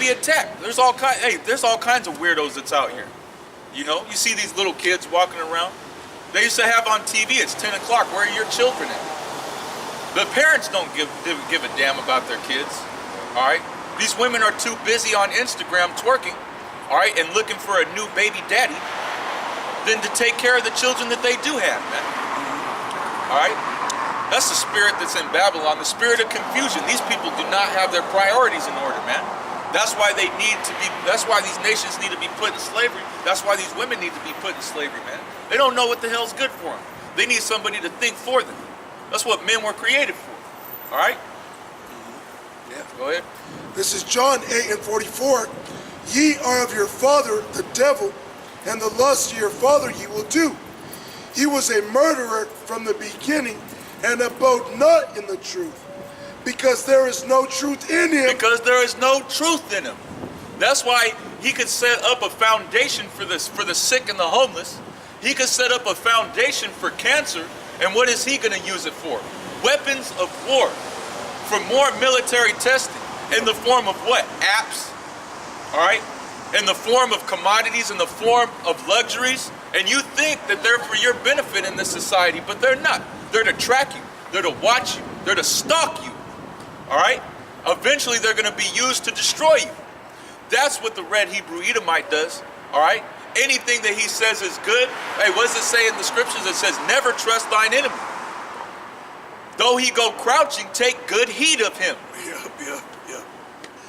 be attacked. There's all kinds of weirdos that's out here. You know, you see these little kids walking around. They used to have on TV, it's 10 o'clock, where are your children at? The parents don't give a damn about their kids, all right? These women are too busy on Instagram twerking, all right, and looking for a new baby daddy than to take care of the children that they do have, man. All right? That's the spirit that's in Babylon, the spirit of confusion. These people do not have their priorities in order, man. That's why that's why these nations need to be put in slavery. That's why these women need to be put in slavery, man. They don't know what the hell's good for them. They need somebody to think for them. That's what men were created for. All right? Yeah. Go ahead. This is John 8:44. Ye are of your father, the devil, and the lust of your father ye will do. He was a murderer from the beginning, and abode not in the truth, because there is no truth in him. Because there is no truth in him. That's why he could set up a foundation for the sick and the homeless. He could set up a foundation for cancer, and what is he going to use it for? Weapons of war, for more military testing, in the form of what? Apps, all right? In the form of commodities, in the form of luxuries, and you think that they're for your benefit in this society, but they're not. They're to track you, they're to watch you, they're to stalk you, all right? Eventually they're going to be used to destroy you. That's what the red Hebrew Edomite does, all right? Anything that he says is good. Hey, what does it say in the scriptures? It says, never trust thine enemy. Though he go crouching, take good heed of him. Yeah.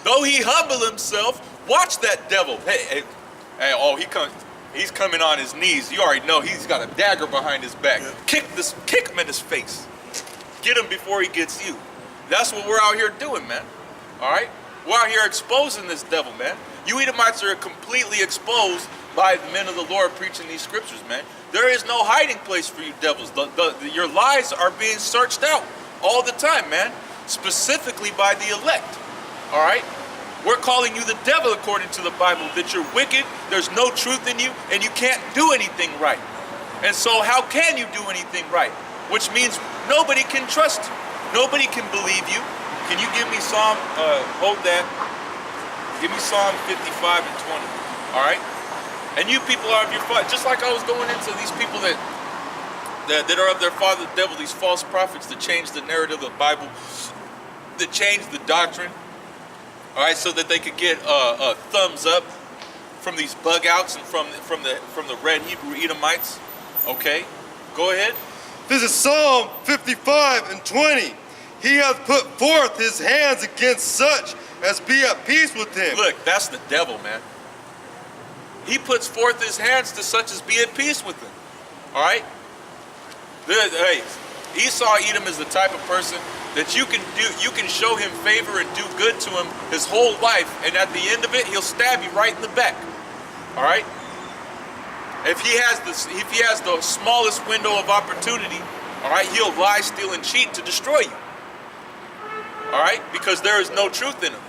Though he humble himself, watch that devil. Hey, oh, he's coming on his knees. You already know he's got a dagger behind his back. Yeah. Kick him in his face. Get him before he gets you. That's what we're out here doing, man. All right? We're out here exposing this devil, man. You Edomites are completely exposed by the men of the Lord preaching these scriptures, man. There is no hiding place for you devils. Your lies are being searched out all the time, man. Specifically by the elect. All right? We're calling you the devil according to the Bible, that you're wicked, there's no truth in you, and you can't do anything right. And so how can you do anything right? Which means nobody can trust you. Nobody can believe you. Can you give me Psalm, hold that. Give me Psalm 55 and 20, all right? And you people are of your father, just like I was going into these people that are of their father, the devil, these false prophets that change the narrative of the Bible, that change the doctrine, all right, so that they could get a thumbs up from these bug outs and from the red Hebrew Edomites. Okay, go ahead. This is Psalm 55 and 20. He hath put forth his hands against such as be at peace with him. Look, that's the devil, man. He puts forth his hands to such as be at peace with him. All right? Hey, Esau Edom is the type of person that you can show him favor and do good to him his whole life, and at the end of it, he'll stab you right in the back. All right? If he has the smallest window of opportunity, all right, he'll lie, steal, and cheat to destroy you. All right? Because there is no truth in him.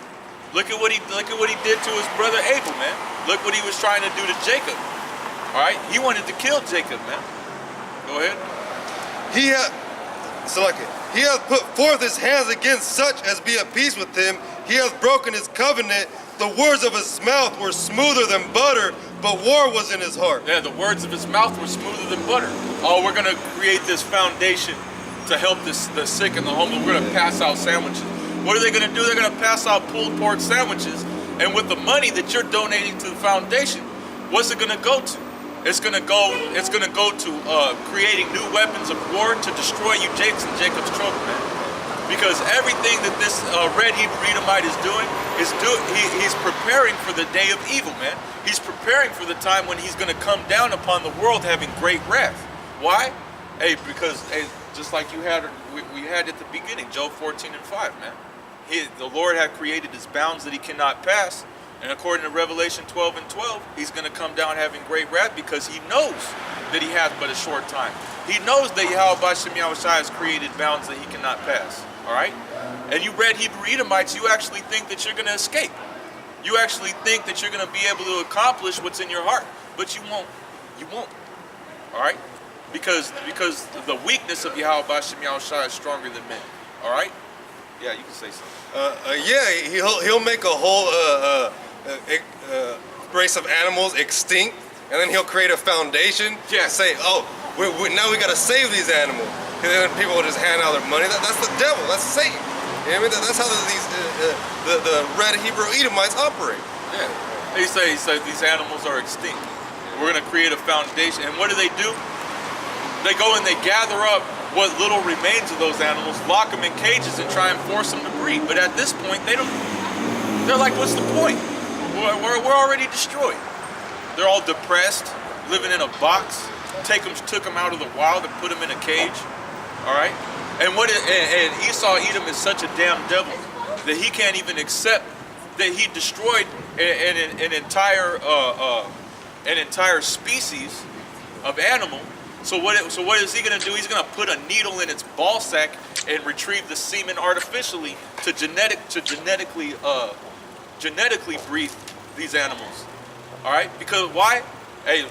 Look at what he did to his brother Abel, man. Look what he was trying to do to Jacob. All right? He wanted to kill Jacob, man. Go ahead. He hath put forth his hands against such as be at peace with him. He hath broken his covenant. The words of his mouth were smoother than butter, but war was in his heart. Yeah, the words of his mouth were smoother than butter. Oh, we're going to create this foundation to help the sick and the homeless. We're going to pass out sandwiches. What are they going to do? They're going to pass out pulled pork sandwiches. And with the money that you're donating to the foundation, what's it going to go to? It's going to go to creating new weapons of war to destroy you, Jacob's trouble, man. Because everything that this red Hebrew Edomite is doing he's preparing for the day of evil, man. He's preparing for the time when he's going to come down upon the world having great wrath. Why? Hey, because just like we had at the beginning, Job 14 and 5, man. The Lord had created his bounds that he cannot pass. And according to Revelation 12 and 12, he's going to come down having great wrath because he knows that he has but a short time. He knows that Yahweh Bashem Yahushua has created bounds that he cannot pass. All right? And you red Hebrew Edomites, you actually think that you're going to escape. You actually think that you're going to be able to accomplish what's in your heart. But you won't. You won't. All right? Because the weakness of Yahweh Bashem Yahushua is stronger than men. All right? Yeah, you can say something. Yeah, he'll make a whole race of animals extinct, and then he'll create a foundation and say, oh, now we got to save these animals. And then people will just hand out their money. That's the devil. That's Satan. You know what I mean? That's how the red Hebrew Edomites operate. Yeah. They say these animals are extinct. We're going to create a foundation. And what do? They go and they gather up what little remains of those animals, lock them in cages, and try and force them to breed. But at this point, they're like, what's the point? We're already destroyed. They're all depressed, living in a box. Took them out of the wild and put them in a cage. All right? And Esau Edom is such a damn devil that he can't even accept that he destroyed an entire species of animal. So what is he going to do? He's going to put a needle in its ball sack and retrieve the semen artificially to genetically breed these animals. All right? Because why? Hey,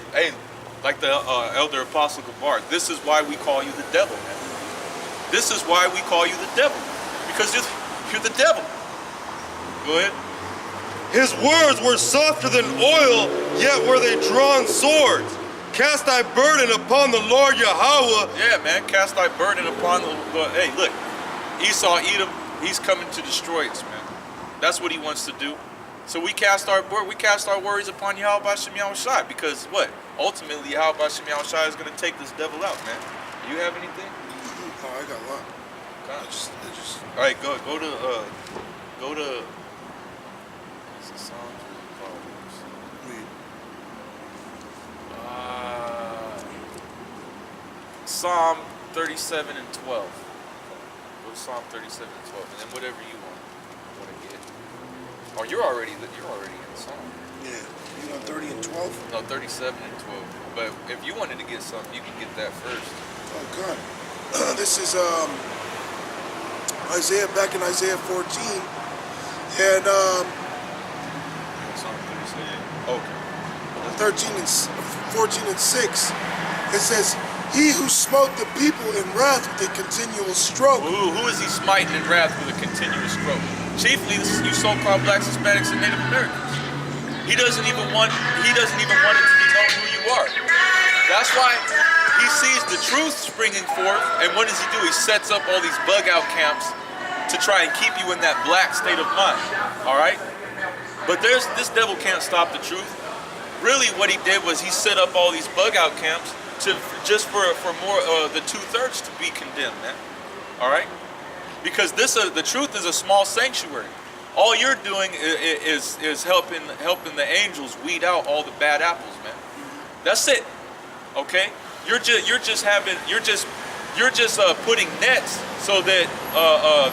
like the elder apostle Gabar, this is why we call you the devil, man. This is why we call you the devil, because you're the devil. Go ahead. His words were softer than oil, yet were they drawn swords. Cast thy burden upon the Lord Yahweh. Yeah, man, cast thy burden upon the Lord. Hey, look, Esau Edom, he's coming to destroy us, man. That's what he wants to do. So we cast our worries upon Yahweh Bashem Yahushai, because what? Ultimately, Yahweh Bashem Yahushai is going to take this devil out, man. Do you have anything? Oh, I got a lot. God. I just. All right, go to. Is it Psalms or Proverbs? Psalm 37 and 12. Go to Psalm 37 and 12, and then whatever you want to get. Oh, you're already in Psalm. Yeah. You want 30 and 12? No, 37 and 12. But if you wanted to get something, you can get that first. Oh God. This is Isaiah, back in Isaiah 14, and Psalm 37. Okay. 13 and 14 and 6. It says, "He who smote the people in wrath with a continual stroke." Who is he smiting in wrath with a continuous stroke? Chiefly, you so-called blacks, Hispanics, and Native Americans. He doesn't even want it to be known who you are. That's why he sees the truth springing forth, and what does he do? He sets up all these bug-out camps to try and keep you in that black state of mind. All right? But this devil can't stop the truth. Really, what he did was he set up all these bug-out camps just for more the 2/3 to be condemned, man. All right? Because the truth is a small sanctuary. All you're doing is helping the angels weed out all the bad apples, man. That's it. Okay? You're just putting nets so that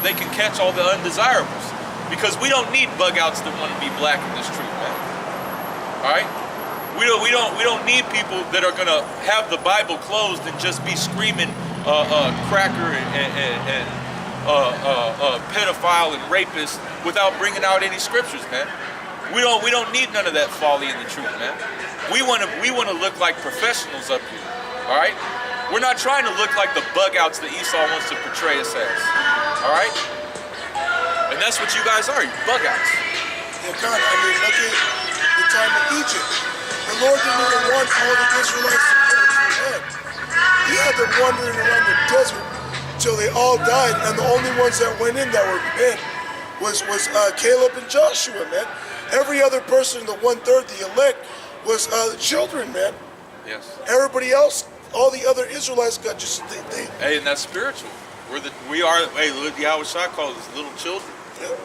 they can catch all the undesirables. Because we don't need bug outs that want to be black in this truth, man. All right? We don't need people that are gonna have the Bible closed and just be screaming cracker and pedophile and rapist without bringing out any scriptures, man. We don't need none of that folly in the truth, man. We wanna look like professionals up here. All right? We're not trying to look like the bug outs that Esau wants to portray us as. All right? And that's what you guys are, you bug outs. Yeah, God, I mean, look at the time of Egypt. The Lord didn't even want all the Israelites to come into the land. He had them wandering around the desert till they all died, and the only ones that went in that were men was Caleb and Joshua, man. Every other person in the 1/3, the elect, was the children, man. Yes. Everybody else, all the other Israelites got just they Hey, and that's spiritual. Hey, look, Yahweh Shah calls us little children. yeah.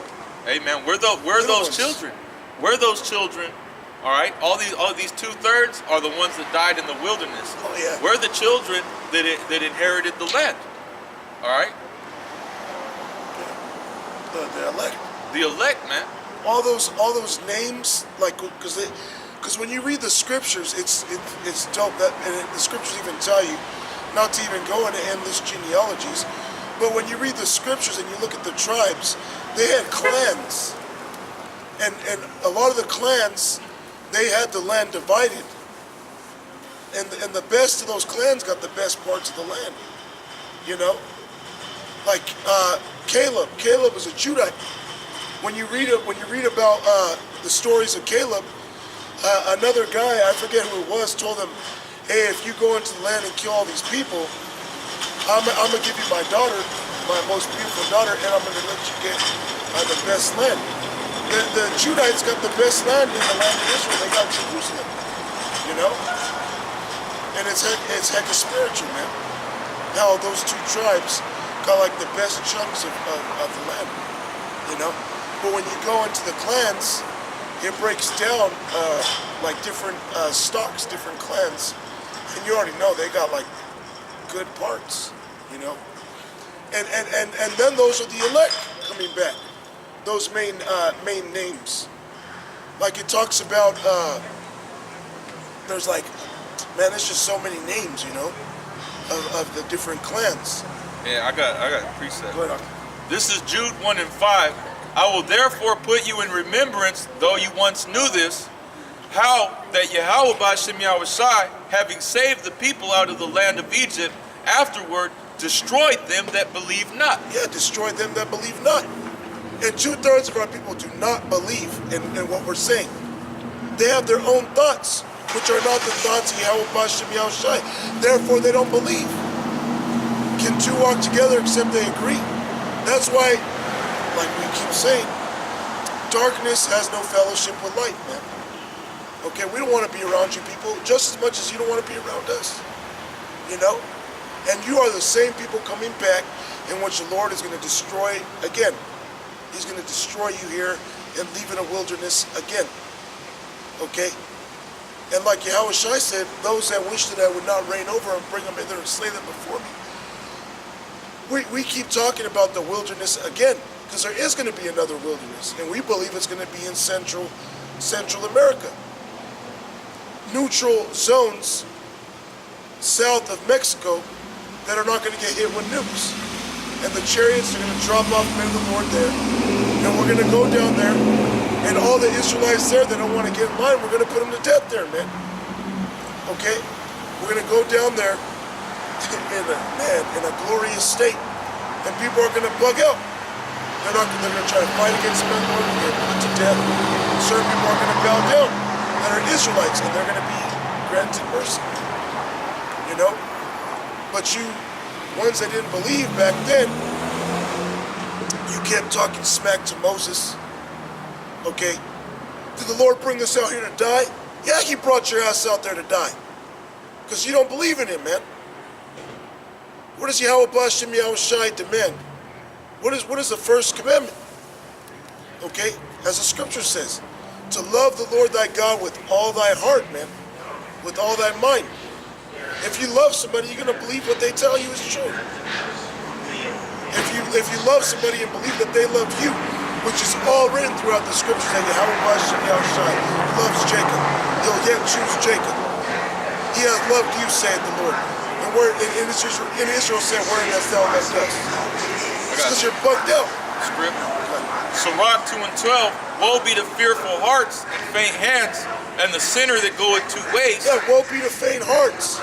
Hey, man, we're those ones. children. We're those children. All right, all these 2/3 are the ones that died in the wilderness. Oh yeah. We're the children that inherited the land. All right, The elect. the elect, man. All those names, like, because when you read the scriptures, it's dope that, and the scriptures even tell you not to even go into endless genealogies. But when you read the scriptures and you look at the tribes, they had clans, and a lot of the clans, they had the land divided, and the best of those clans got the best parts of the land. You know, like Caleb is a Judite. When you read about the stories of Caleb, another guy, I forget who it was, told him, hey, if you go into the land and kill all these people, I'm going to give you my daughter, my most beautiful daughter, and I'm going to let you get the best land. The Judites got the best land in the land of Israel. They got Jerusalem, you know? And it's hecka spiritual, man. How those two tribes got like the best chunks of the land, you know? But when you go into the clans, it breaks down like different stocks, different clans. And you already know they got like good parts, you know? And then those are the elect coming back. Those main names. Like it talks about, there's like, man, there's just so many names, you know, of the different clans. Yeah, I got a precept. Go ahead. This is Jude 1 and 5. I will therefore put you in remembrance, though you once knew this, how that Yahweh B'Shem Yahushai, having saved the people out of the land of Egypt, afterward destroyed them that believe not. Yeah, destroyed them that believe not. And 2/3 of our people do not believe in what we're saying. They have their own thoughts, which are not the thoughts of Yahweh B'Shem Yahushai. Therefore, they don't believe. Can two walk together except they agree? That's why, like we keep saying, darkness has no fellowship with light, man. Okay, we don't want to be around you people just as much as you don't want to be around us. You know? And you are the same people coming back in which the Lord is going to destroy again. He's going to destroy you here and leave in a wilderness again. Okay? And like Yahweh Shai said, those that wish that I would not reign over them, bring them in there and slay them before me. We keep talking about the wilderness again, because there is going to be another wilderness, and we believe it's going to be in Central America. Neutral zones south of Mexico that are not going to get hit with nukes. And the chariots are going to drop off men of the Lord there. And we're going to go down there, and all the Israelites there that don't want to get in line, we're going to put them to death there, man. Okay? We're going to go down there in a glorious state. And people are going to bug out. They're going to try to fight against men, Lord, and get put to death. Certain people are going to bow down that are Israelites, and they're going to be granted mercy. You know? But you ones that didn't believe back then, you kept talking smack to Moses. Okay? Did the Lord bring us out here to die? Yeah, he brought your ass out there to die. Because you don't believe in him, man. What does Yahweh B'Shem Yahushai demand? What is the first commandment? Okay? As the scripture says, to love the Lord thy God with all thy heart, man. With all thy mind. If you love somebody, you're going to believe what they tell you is true. If you love somebody and believe that they love you, which is all written throughout the scriptures, that Yahweh B'Shem Yahushai loves Jacob. He'll yet choose Jacob. He has loved you, saith the Lord. And where in Israel said, where hast thou left us? Because you're bugged out. Script. Sirach 2 and 12. Woe be to fearful hearts and faint hands, and the sinner that goeth two ways. Yeah, woe be to faint hearts.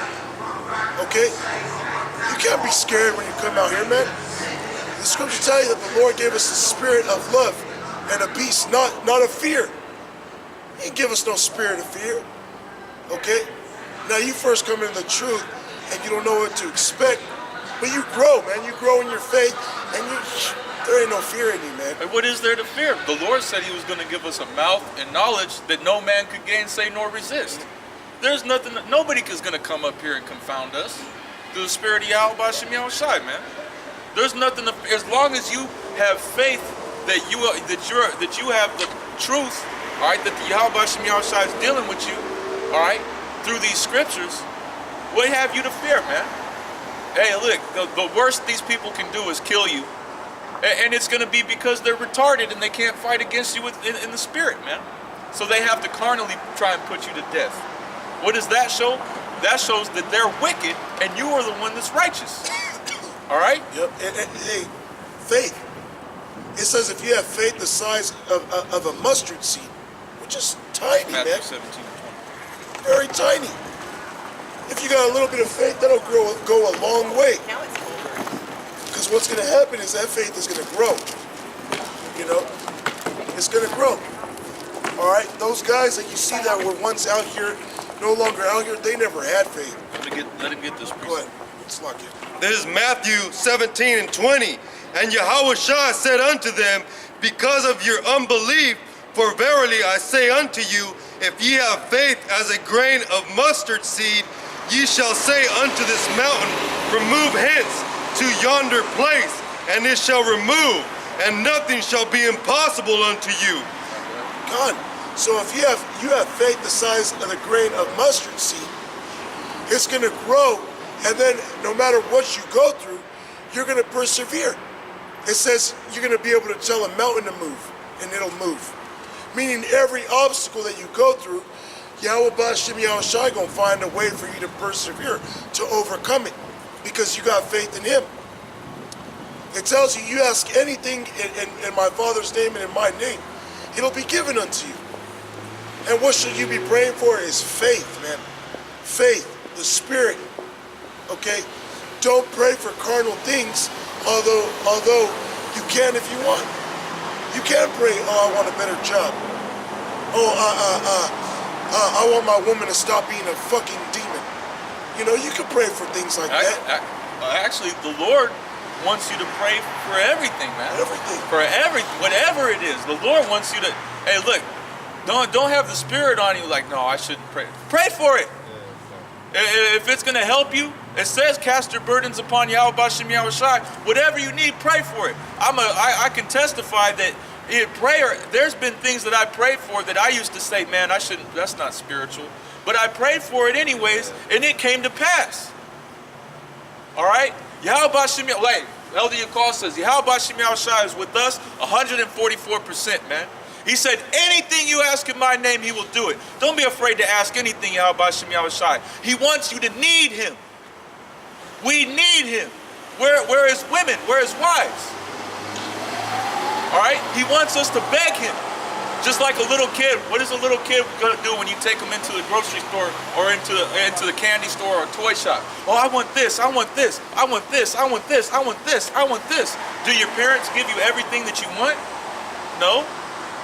Okay? You can't be scared when you come out here, man. The scripture tell you that the Lord gave us the spirit of love and a peace, not of fear. He didn't give us no spirit of fear. Okay? Now you first come into the truth and you don't know what to expect, but you grow, man. You grow in your faith, and there ain't no fear in you, man. And what is there to fear? The Lord said he was going to give us a mouth and knowledge that no man could gainsay nor resist. There's nothing, nobody is going to come up here and confound us through the spirit of Yahweh B'Shem Yahushai, man. There's nothing to, as long as you have faith that you have the truth, all right, that the Yahweh B'Shem Yahushai is dealing with you, all right, through these scriptures. What have you to fear, man? Hey, look, the worst these people can do is kill you. And it's going to be because they're retarded and they can't fight against you in the spirit, man. So they have to carnally try and put you to death. What does that show? That shows that they're wicked and you are the one that's righteous. All right? Yep. Hey, faith. It says if you have faith the size of a mustard seed, which is tiny, Matthew man. 17 and 20. Very tiny. If you got a little bit of faith, that'll go a long way. Because what's going to happen is that faith is going to grow. You know? It's going to grow. All right, those guys that you see that were once out here, no longer out here, they never had faith. Let him get this. Go ahead. It's not good. This is Matthew 17 and 20. And Yahushua said unto them, because of your unbelief, for verily I say unto you, if ye have faith as a grain of mustard seed, ye shall say unto this mountain, remove hence to yonder place, and it shall remove, and nothing shall be impossible unto you. God. So if you have faith the size of the grain of mustard seed, it's going to grow, and then no matter what you go through, you're going to persevere. It says you're going to be able to tell a mountain to move, and it'll move. Meaning every obstacle that you go through, Yahweh Bashim Yahushai going to find a way for you to persevere, to overcome it, because you got faith in him. It tells you, you ask anything in my Father's name and in my name, it'll be given unto you. And what should you be praying for is faith, man. Faith, the Spirit, okay? Don't pray for carnal things, although you can if you want. You can pray, oh, I want a better job. Oh, I want my woman to stop being a fucking demon. You know, you can pray for things like that. Actually, the Lord wants you to pray for everything, man. Everything. For everything, whatever it is. The Lord wants you to, hey, look, don't have the Spirit on you like, no, I shouldn't pray. Pray for it. If it's going to help you, it says cast your burdens upon Yahweh Bashim Yahushai. Whatever you need, pray for it. I can testify that in prayer, there's been things that I prayed for that I used to say, man, I shouldn't, that's not spiritual. But I prayed for it anyways, and it came to pass. All right? Yahweh Bashim Yahushai, like Elder Yakal says, Yahweh Bashim Yahushai is with us 144%, man. He said, anything you ask in my name, he will do it. Don't be afraid to ask anything, Yahweh Bashim Yahushai. He wants you to need him. We need him. Where his women? Where his wives? All right? He wants us to beg him. Just like a little kid. What is a little kid going to do when you take them into the grocery store or into the candy store or toy shop? Oh, I want this. I want this. I want this. I want this. I want this. I want this. Do your parents give you everything that you want? No.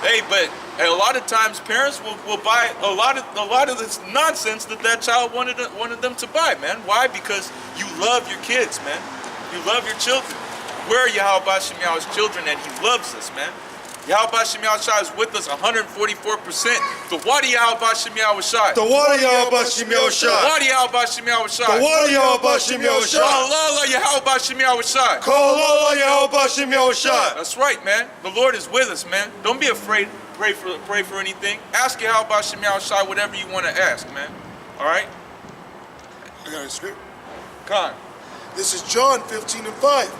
Hey, but a lot of times parents will buy a lot of this nonsense that child wanted them to buy, man. Why? Because you love your kids, man. You love your children. Where are Yahweh Bashim Yahweh's children and he loves us, man. Yahweh Bashim Yahushai is with us 144%. The Wadi Yahweh Bashim Yahushai. The water Yahweh Bashim Yahushai. The Wadi Yahweh Bashim Yahushai. The water Yahweh Bashim Yahushai. Kalala Yahweh Bashim Yahushai. Kalala Yahweh Bashim Yahushai. That's right, man. The Lord is with us, man. Don't be afraid. Pray for anything. Ask Yahweh Bashim Yahushai whatever you want to ask, man. All right? I got a script. Khan. This is John 15:5.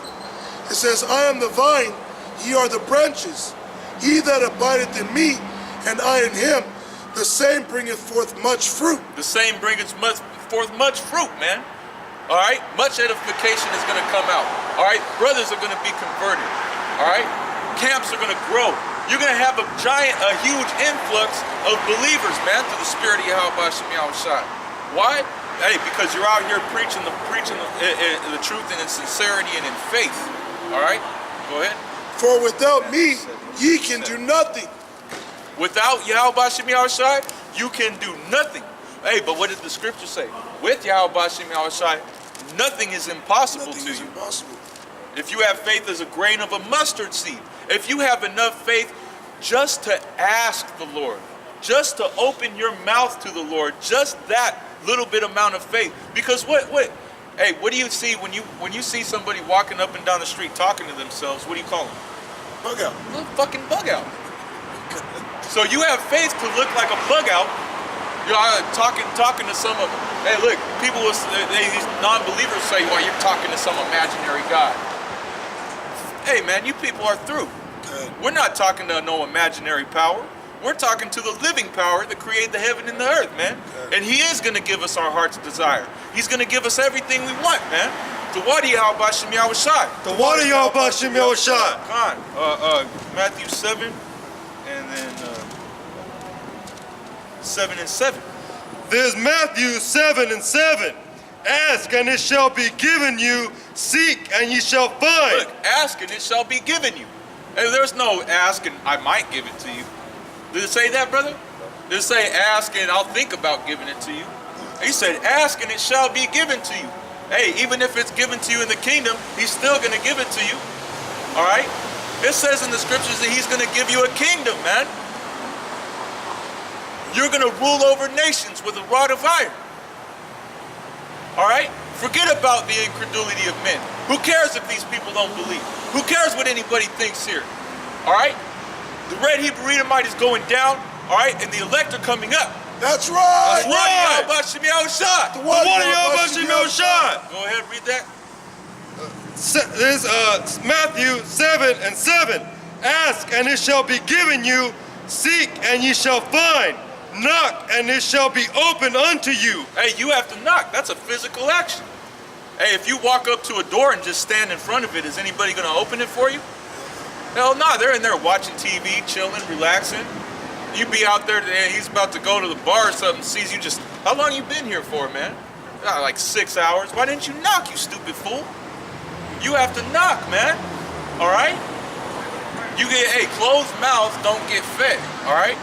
It says, I am the vine, ye are the branches. He that abideth in me, and I in him, the same bringeth forth much fruit. The same bringeth forth much fruit, man. All right? Much edification is going to come out. All right? Brothers are going to be converted. All right? Camps are going to grow. You're going to have a huge influx of believers, man, through the Spirit of Yahweh Bashim Yahushai. Why? Hey, because you're out here preaching the truth and in sincerity and in faith. All right? Go ahead. For without me, ye can do nothing. Without Yahweh Bashim Yahushai, you can do nothing. Hey, but what did the scripture say? With Yahweh Bashim Yahushai, nothing is impossible Nothing to is you. impossible. If you have faith as a grain of a mustard seed, if you have enough faith just to ask the Lord, just to open your mouth to the Lord, just that little bit amount of faith. Because hey, what do you see when you see somebody walking up and down the street talking to themselves? What do you call them? Bug out. A little fucking bug out. So you have faith to look like a bug out. You're talking to some of them. Hey, look, these non-believers say, well, you're talking to some imaginary God. Hey, man, you people are through. Good. We're not talking to no imaginary power. We're talking to the living power that created the heaven and the earth, man. Good. And he is going to give us our heart's desire. He's going to give us everything we want, man. The Wadi Yahweh Bashim Yahushai. The water Yahweh Bashim Yahushai. Khan, Matthew 7, and then 7 and 7. There's Matthew 7 and 7. Ask and it shall be given you. Seek and ye shall find. Look, ask and it shall be given you. Hey, there's no ask and I might give it to you. Did it say that, brother? Did it say ask and I'll think about giving it to you? He said ask and it shall be given to you. Hey, even if it's given to you in the kingdom, he's still going to give it to you. All right? It says in the scriptures that he's going to give you a kingdom, man. You're going to rule over nations with a rod of iron. All right? Forget about the incredulity of men. Who cares if these people don't believe? Who cares what anybody thinks here? All right? The red Hebrew Edomite is going down, all right? And the elect are coming up. That's right. The one Yahweh Shem Yahushua. The one Yahweh Shem Yahushua. Go ahead, read that. This Matthew 7:7. Ask and it shall be given you. Seek and ye shall find. Knock and it shall be opened unto you. Hey, you have to knock. That's a physical action. Hey, if you walk up to a door and just stand in front of it, is anybody going to open it for you? Hell no, they're in there watching TV, chilling, relaxing. You be out there and he's about to go to the bar or something, sees you just, how long you been here for, man? Like 6 hours. Why didn't you knock, you stupid fool? You have to knock, man. All right? You get, hey, closed mouths don't get fed, all right?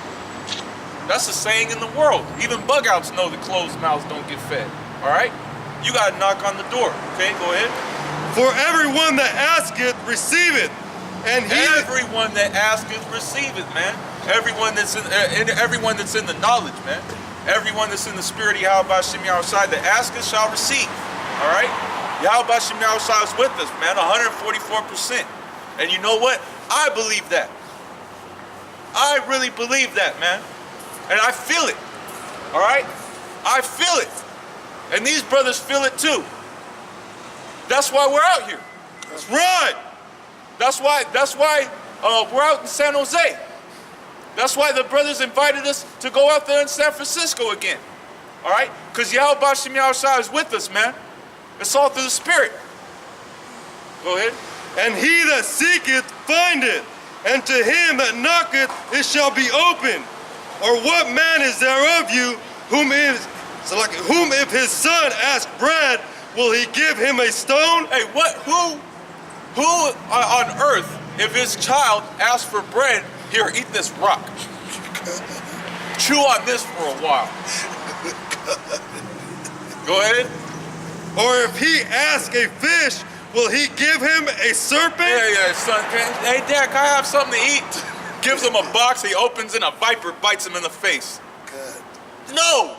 That's a saying in the world. Even bug outs know that closed mouths don't get fed, all right? You gotta knock on the door, okay? Go ahead. For everyone that asketh, receiveth. And everyone that asketh, receiveth, man. Everyone that's in the knowledge, man. Everyone that's in the spirit of Yahweh Shem Yahushua that asketh shall receive. All right? Yahweh Shem Yahushua is with us, man, 144%. And you know what? I believe that. I really believe that, man. And I feel it. All right? I feel it. And these brothers feel it too. That's why we're out here. That's right. That's why we're out in San Jose. That's why the brothers invited us to go out there in San Francisco again. All right? Because Yahweh Shem Yahushua is with us, man. It's all through the Spirit. Go ahead. And he that seeketh findeth, and to him that knocketh it shall be opened. Or what man is there of you whom if his son ask bread, will he give him a stone? Hey, who on earth, if his child asks for bread, here, eat this rock. Chew on this for a while. Go ahead. Or if he ask a fish, will he give him a serpent? Yeah, son. Hey, Dad, can I have something to eat? Gives him a box, he opens and a viper bites him in the face. God. No!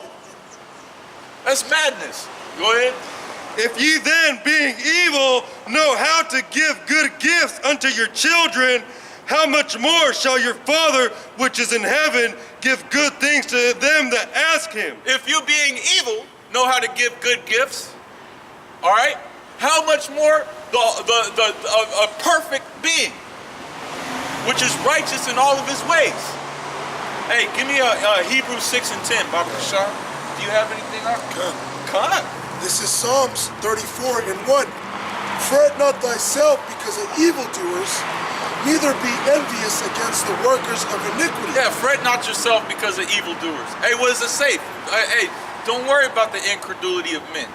That's madness. Go ahead. If ye then, being evil, know how to give good gifts unto your children, how much more shall your Father which is in heaven give good things to them that ask him? If you being evil know how to give good gifts, all right, how much more a perfect being, which is righteous in all of his ways. Hey, give me a Hebrews 6:10, Baba Kashar. Do you have anything on? Come. This is Psalms 34:1. Fret not thyself because of evildoers, neither be envious against the workers of iniquity. Yeah, fret not yourself because of evildoers. Hey, what does it say? Hey, don't worry about the incredulity of men.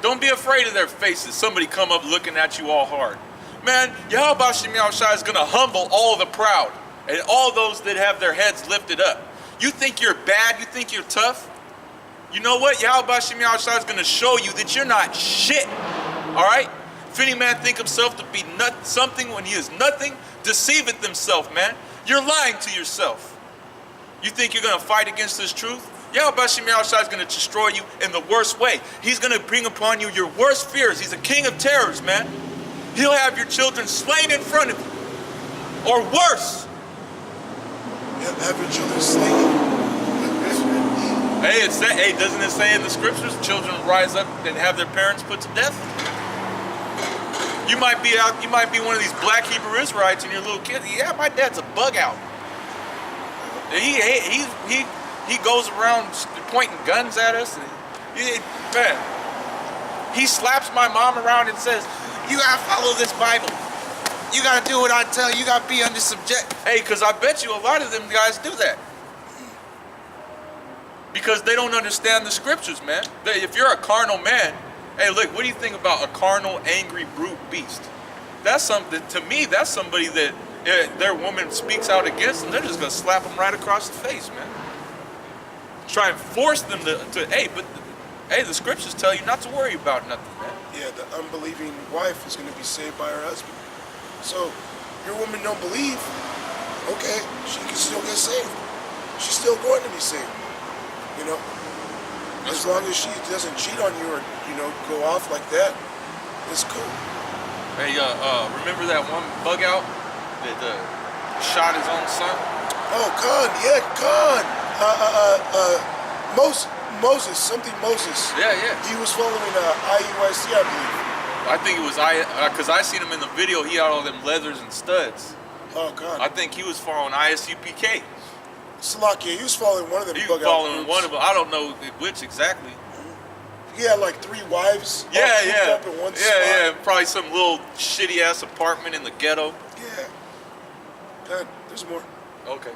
Don't be afraid of their faces. Somebody come up looking at you all hard. Man, Yahweh Shem Yahushua is going to humble all the proud and all those that have their heads lifted up. You think you're bad? You think you're tough? You know what? Yahweh Shem Yahushua is going to show you that you're not shit. All right? If any man think himself to be something when he is nothing, deceiveth himself, man. You're lying to yourself. You think you're going to fight against this truth? Yahweh Shem Yahushua is going to destroy you in the worst way. He's going to bring upon you your worst fears. He's a king of terrors, man. He'll have your children slain in front of you. Or worse. Have your children slain. Hey, doesn't it say in the scriptures, children rise up and have their parents put to death? You might be one of these black Hebrew Israelites and your little kid. Yeah, my dad's a bug out. He goes around pointing guns at us. Man, he slaps my mom around and says, "You gotta follow this Bible. You gotta do what I tell you. You gotta be under subject." Hey, because I bet you a lot of them guys do that. Because they don't understand the scriptures, man. If you're a carnal man, hey, look, what do you think about a carnal, angry, brute beast? That's something, to me, that's somebody that their woman speaks out against them, they're just gonna slap them right across the face, man. Try and force them to hey, the scriptures tell you not to worry about nothing, man. Yeah, the unbelieving wife is going to be saved by her husband. So, your woman don't believe, okay, she can still get saved. She's still going to be saved, you know? As long as she doesn't cheat on you or, you know, go off like that, it's cool. Hey, remember that one bug out that shot his own son? Oh, Khan, yeah, Khan. Moses. Yeah. He was following IUIC, I believe. I think it was because I seen him in the video. He had all them leathers and studs. Oh, God. I think he was following ISUPK. Salakia, he was following one of them He bug was out following groups. one of them. I don't know which exactly. He had like 3 wives. all Yeah, cooped yeah. Up in one spot. Yeah. Probably some little shitty ass apartment in the ghetto. Yeah. God, there's more. Okay.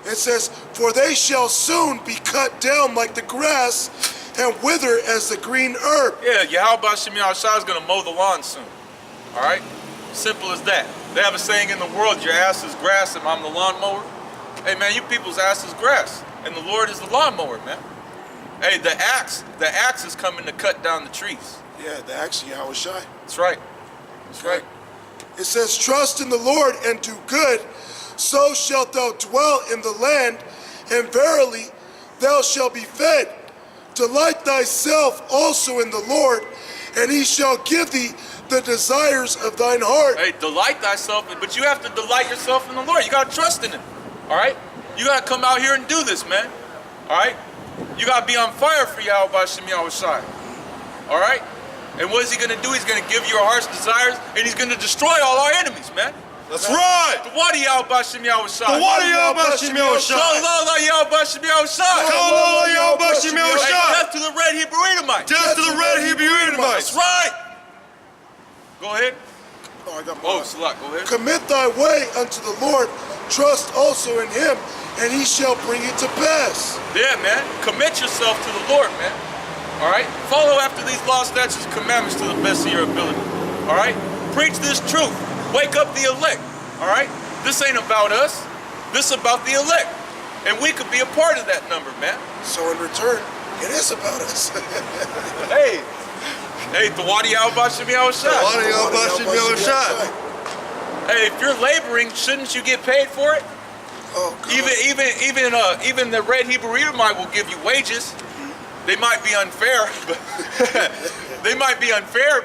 It says, "For they shall soon be cut down like the grass and wither as the green herb." Yeah, Yahweh Shem Yahushua is gonna mow the lawn soon. All right, simple as that. They have a saying in the world: "Your ass is grass, and I'm the lawnmower." Hey man, you people's ass is grass, and the Lord is the lawnmower, man. Hey, the axe is coming to cut down the trees. Yeah, the axe of Yahweh Shai. That's right. That's right. It says, "Trust in the Lord and do good, so shalt thou dwell in the land, and verily thou shalt be fed. Delight thyself also in the Lord, and he shall give thee the desires of thine heart." Hey, delight thyself, but you have to delight yourself in the Lord. You gotta trust in Him. All right? You gotta come out here and do this, man. All right? You gotta be on fire for Yahweh Shem Yahushua. All right? And what is He gonna do? He's gonna give you your heart's desires, and He's gonna destroy all our enemies, man. That's right. The water Yahweh Shem Yahushua. The water Yahweh Shem Yahushua. Shalom Yahweh Shem Yahushua. Shalom Yahweh Shem Hey, Yahushua. death to the red Hebrew Edomite. Death to the red Hebrew Edomites. That's right. Go ahead. Oh, I got more. Oh, Salat, go ahead. "Commit thy way unto the Lord, trust also in him, and he shall bring it to pass." Yeah, man. Commit yourself to the Lord, man. All right? Follow after these law, statutes, and commandments to the best of your ability. All right? Preach this truth. Wake up the elect. All right? This ain't about us. This is about the elect. And we could be a part of that number, man. So in return, it is about us. Hey. Hey, Tawadi Yahweh Shem Yahushua. The water Yahweh Shem Yahushua. Hey, if you're laboring, shouldn't you get paid for it? Oh, God. Even the red Hebrew Edomite will give you wages. They might be unfair, but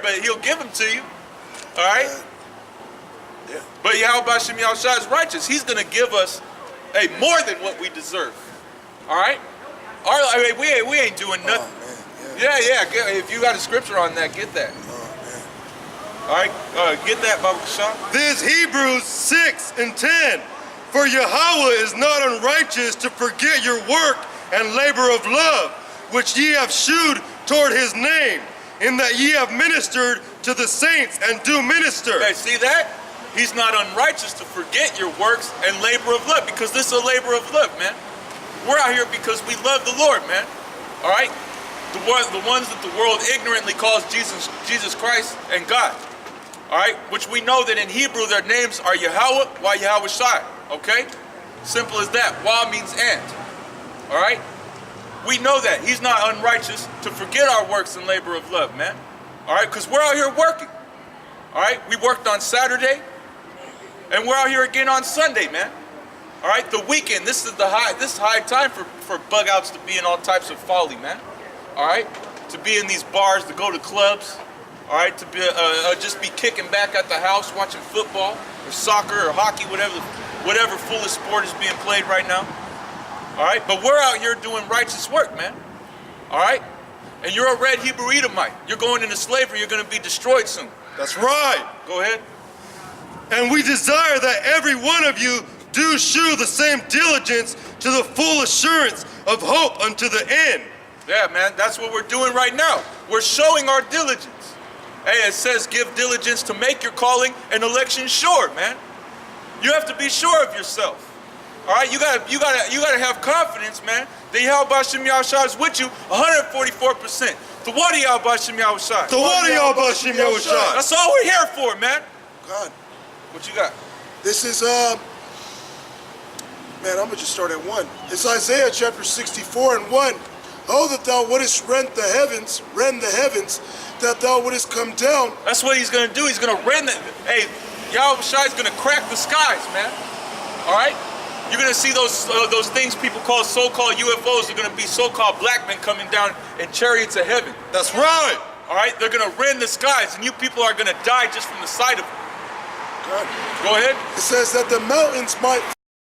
but he'll give them to you. All right. Yeah. But Yahweh Shem Yahushua is righteous. He's gonna give us, hey, more than what we deserve. All right. We ain't doing nothing. Oh, man. Yeah. If you got a scripture on that, get that. Oh, All right. Get that, Baba Kashan. This Hebrews 6 and 10. "For Yahweh is not unrighteous to forget your work and labor of love, which ye have shewed toward his name, in that ye have ministered to the saints and do minister." Hey, see that? He's not unrighteous to forget your works and labor of love, because this is a labor of love, man. We're out here because we love the Lord, man. All right? The ones that the world ignorantly calls Jesus Christ and God. All right? Which we know that in Hebrew their names are Yahweh, Wah Yahweh Shai. Okay? Simple as that. Wah means and. All right? We know that. He's not unrighteous to forget our works and labor of love, man. All right? Because we're out here working. All right? We worked on Saturday, and we're out here again on Sunday, man. All right? The weekend. This is high time for bug outs to be in all types of folly, man. All right? To be in these bars, to go to clubs. All right? To be just be kicking back at the house, watching football or soccer or hockey, whatever foolish sport is being played right now. All right? But we're out here doing righteous work, man. All right? And you're a red Hebrew Edomite. You're going into slavery. You're going to be destroyed soon. That's right. Go ahead. "And we desire that every one of you do shew the same diligence to the full assurance of hope unto the end." Yeah, man. That's what we're doing right now. We're showing our diligence. Hey, it says give diligence to make your calling and election sure, man. You have to be sure of yourself. All right? You gotta have confidence, man. The Yahweh Shem Yahushua is with you 144%. The water Yahweh Shem Yahushua. The water Yahweh Shem Yahushua. That's all we're here for, man. God. What you got? This is, man, I'm going to just start at 1. It's Isaiah chapter 64 and 1. Oh, that thou wouldest rend the heavens, that thou wouldest come down. That's what he's gonna do. He's gonna rend it. Hey, Yahweh Shai's gonna crack the skies, man. All right? You're gonna see those things people call so-called UFOs. They're gonna be so-called black men coming down in chariots of heaven. That's right. All right? They're gonna rend the skies, and you people are gonna die just from the sight of them. God. Go ahead. It says that the mountains might